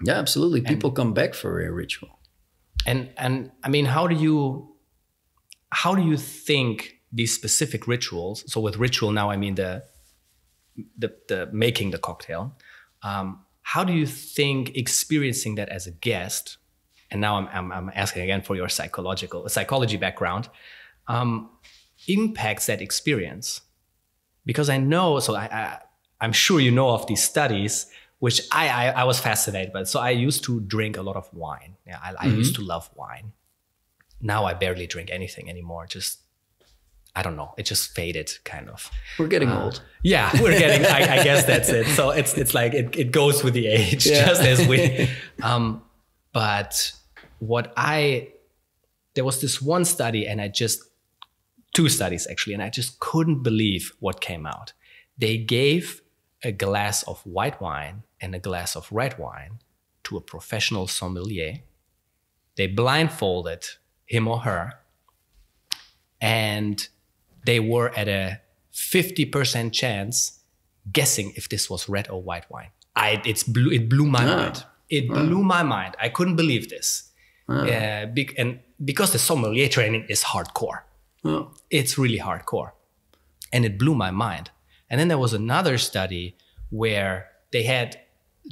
Yeah, absolutely. People come back for a ritual. And I mean, how do you think these specific rituals? So with ritual now, I mean the making the cocktail. How do you think experiencing that as a guest? And now I'm asking again for your psychology background. Impacts that experience? Because I know, so I'm sure you know of these studies, which I was fascinated by. So I used to drink a lot of wine. Yeah, I used to love wine. Now I barely drink anything anymore. Just, I don't know. It just faded, kind of. We're getting old. Yeah, we're getting. I guess that's it. So it's like it goes with the age, just as we. But there was this one study, and two studies actually, and I just couldn't believe what came out. They gave a glass of white wine and a glass of red wine to a professional sommelier. They blindfolded him or her, and they were at a 50% chance guessing if this was red or white wine. It blew my mind. It blew my mind. I couldn't believe this. And because the sommelier training is hardcore. It's really hardcore. And it blew my mind. And then there was another study where they had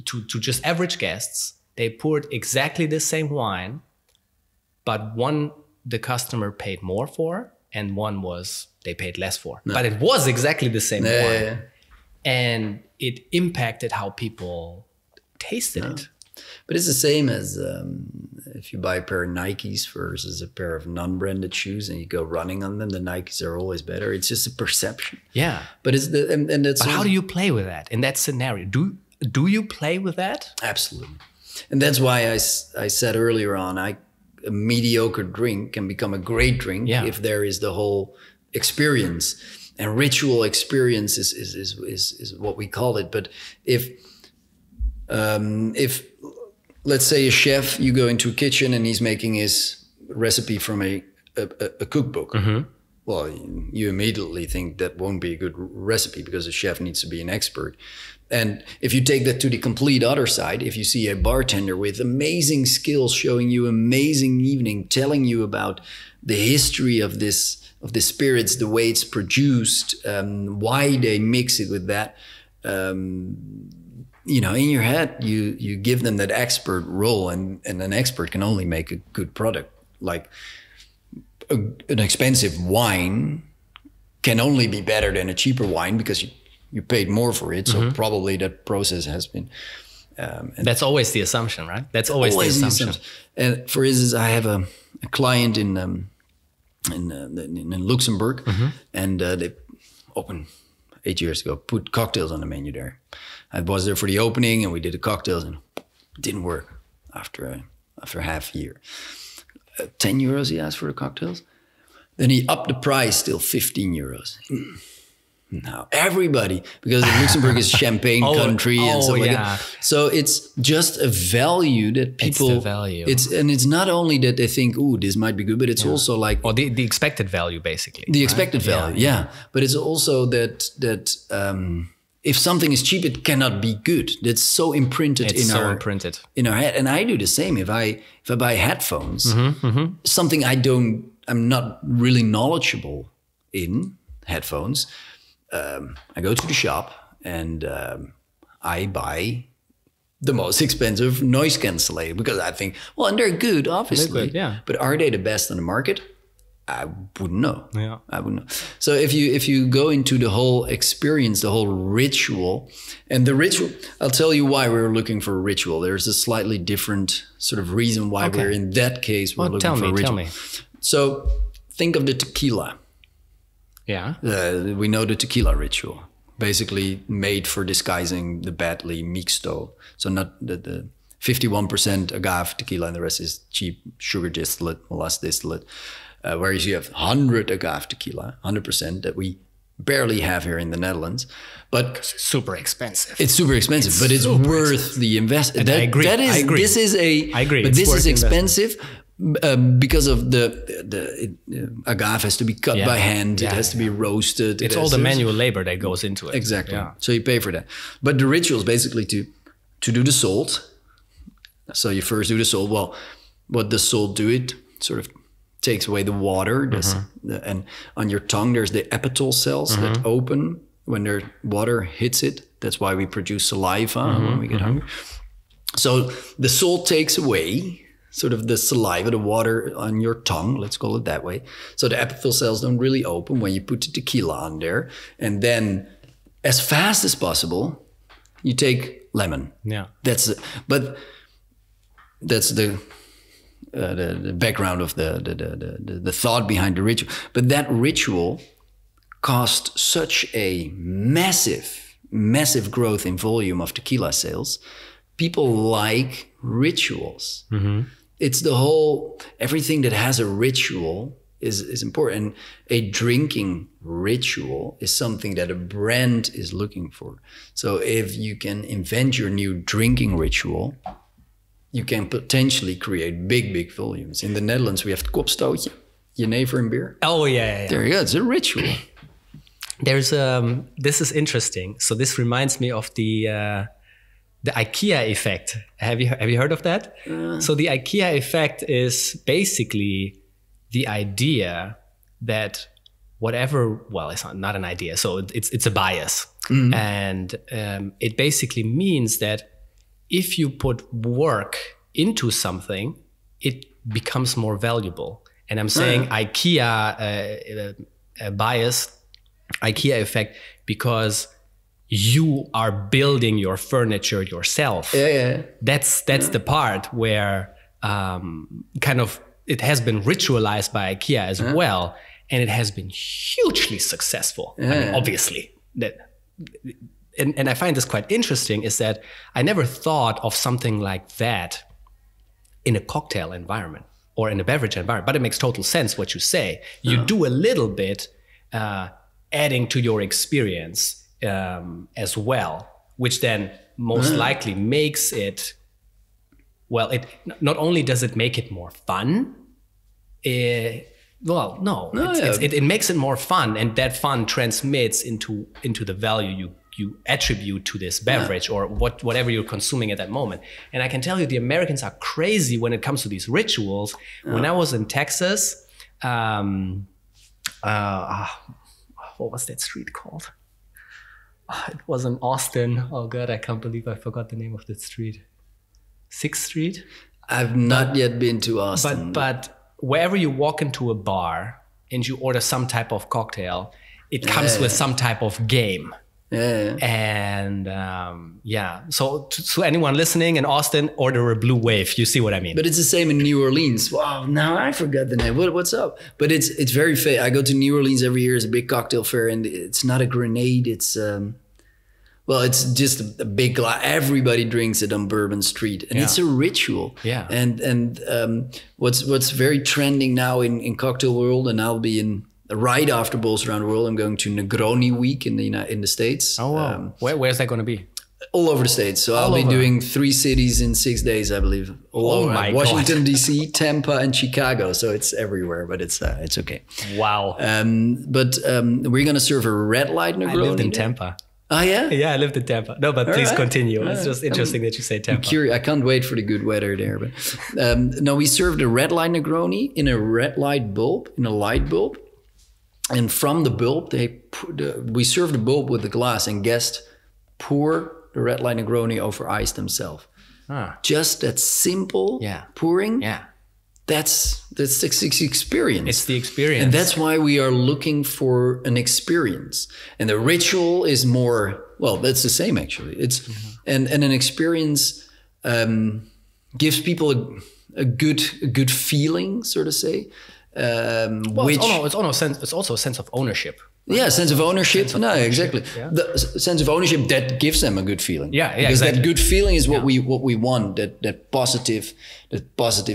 to just average guests, they poured exactly the same wine, but one the customer paid more for, and one they paid less for. But it was exactly the same wine. Yeah. And it impacted how people tasted it. But it's the same as if you buy a pair of Nikes versus a pair of non-branded shoes and you go running on them, the Nikes are always better. It's just a perception. Yeah. But it's But how do you play with that in that scenario? Do you play with that? Absolutely. And that's why I said earlier on, a mediocre drink can become a great drink if there is the whole experience. And ritual experience is what we call it. But if let's say a chef, you go into a kitchen and he's making his recipe from a cookbook. Well, you immediately think that won't be a good recipe because a chef needs to be an expert. And if you take that to the complete other side, if you see a bartender with amazing skills showing you amazing evening, telling you about the history of this spirits, the way it's produced, why they mix it with that, in your head, you give them that expert role, and an expert can only make a good product. Like an expensive wine can only be better than a cheaper wine because you paid more for it. So probably that process has been. And that's always the assumption, right? That's always the assumption. And for instance, I have a client in Luxembourg, and they opened 8 years ago, put cocktails on the menu there. I was there for the opening and we did the cocktails and it didn't work after half a year. 10 euros he asked for the cocktails. Then he upped the price, still 15 euros. Now everybody, because Luxembourg is a champagne country and stuff like that. So it's just a value that people... It's the value. It's not only that they think, ooh, this might be good, but it's also like... Or the expected value, basically. The expected value, yeah. But it's also that if something is cheap, it cannot be good. That's so imprinted in our head. And I do the same. If I buy headphones, something I'm not really knowledgeable in headphones, I go to the shop and I buy the most expensive noise cancellator because I think, well, and they're good, obviously. They're good, yeah. But are they the best on the market? I wouldn't know. Yeah. I wouldn't know. So if you go into the whole experience, the whole ritual, and the ritual, I'll tell you why we're looking for a ritual. There's a slightly different sort of reason why we're in that case. We're looking for a ritual. Tell me. So think of the tequila. Yeah. We know the tequila ritual, basically made for disguising the badly mixto. So not the 51% agave tequila and the rest is cheap sugar distillate, molasses distillate. Whereas you have 100 agave tequila, 100% that we barely have here in the Netherlands. But it's super expensive. It's super expensive, but it's worth the investment. I agree. I agree. This is I agree. But this is expensive. Because of the agave has to be cut by hand, it has to be roasted. It's all the manual labor that goes into it. Exactly. Yeah. So you pay for that. But the ritual is basically to do the salt So you first do the salt. Well, what does salt do? It sort of takes away the water. And on your tongue, there's the epithelial cells that open when the water hits it. That's why we produce saliva when we get hungry. So the salt takes away sort of the saliva, the water on your tongue, let's call it that way. So the epithelial cells don't really open when you put the tequila on there. And then as fast as possible, you take lemon. Yeah. That's the background of the thought behind the ritual. But that ritual caused such a massive growth in volume of tequila sales. People like rituals. It's the whole, everything that has a ritual is important. A drinking ritual is something that a brand is looking for. So if you can invent your new drinking ritual, you can potentially create big volumes. In the Netherlands, we have het kopstootje, jenever and beer. Oh, yeah. There you go, it's a ritual. There's this is interesting. So this reminds me of the IKEA effect. Have you heard of that? So the IKEA effect is basically the idea that whatever, well, it's not an idea. So it's a bias. And it basically means that if you put work into something, it becomes more valuable. And I'm saying IKEA bias, IKEA effect, because you are building your furniture yourself. That's the part where kind of it has been ritualized by IKEA as well, and it has been hugely successful. I mean, obviously, and I find this quite interesting is that I never thought of something like that in a cocktail environment or in a beverage environment, but it makes total sense what you say. You do a little bit adding to your experience as well, which then most likely makes it, well, it not only does it make it more fun, it makes it more fun, and that fun transmits into the value you attribute to this beverage or whatever you're consuming at that moment. And I can tell you the Americans are crazy when it comes to these rituals. When I was in Texas, what was that street called? It was in Austin. Oh God, I can't believe I forgot the name of that street. 6th Street? I've not yet been to Austin. But wherever you walk into a bar and you order some type of cocktail, it comes with some type of game. And so to anyone listening in Austin, order a Blue Wave. You see what I mean? But it's the same in New Orleans. Wow, now I forgot the name. What's up? But it's very famous. I go to New Orleans every year. It's a big cocktail fair, and it's not a grenade. It's it's just a big glass. Everybody drinks it on Bourbon Street, and it's a ritual. Yeah. And what's very trending now in cocktail world, and I'll be in. Right after Bowls Around the World, I'm going to Negroni Week in the States. Oh, wow. Where's that going to be? All over the States. So I'll be doing 3 cities in 6 days, I believe. My Washington, God. D.C., Tampa, and Chicago. So it's everywhere, but it's okay. Wow. But we're going to serve a red light Negroni. I lived in Tampa. Oh, yeah? Yeah, I lived in Tampa. No, but please continue. It's just interesting that you say Tampa. I'm curious. I can't wait for the good weather there. But no, we served a red light Negroni in a red light bulb, in a light bulb. And from the bulb, we serve the bulb with the glass, and guests pour the red light Negroni over ice themselves. Just that simple pouring. Yeah, that's the experience. It's the experience, and that's why we are looking for an experience. And the ritual is more. Well, that's the same actually. It's and an experience gives people a good feeling, so to say. It's also a sense of ownership. Right? Yeah, sense of ownership. Exactly. Yeah. The sense of ownership that gives them a good feeling. Because that good feeling is what we want. That positive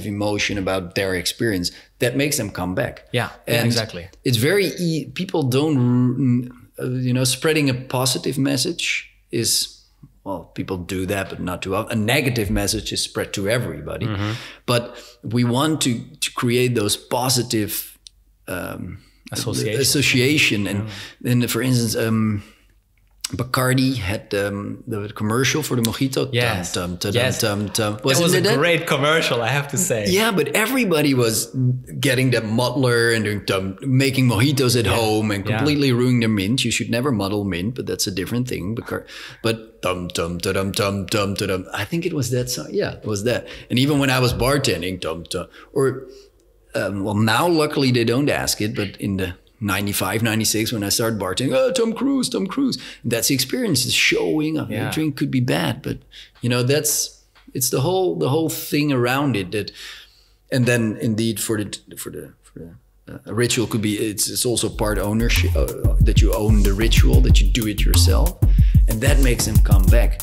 emotion about their experience that makes them come back. Exactly. It's very people don't spreading a positive message is. Well, people do that, but not too often. A negative message is spread to everybody. But we want to create those positive association. And for instance, Bacardi had the commercial for the mojito. Yes. Yes. That was a great commercial, I have to say. Yeah, but everybody was getting that muddler and doing making mojitos at home and completely ruining their mint. You should never muddle mint, but that's a different thing. But I think it was that song. Yeah, it was that. And even when I was bartending, well, now luckily they don't ask it, but in the 95, 96, when I started bartending, Tom Cruise. And that's the experience, is showing up. The drink could be bad, but it's the whole thing around it. That, and then indeed for the ritual could be, it's also part ownership, that you own the ritual, that you do it yourself, and that makes them come back.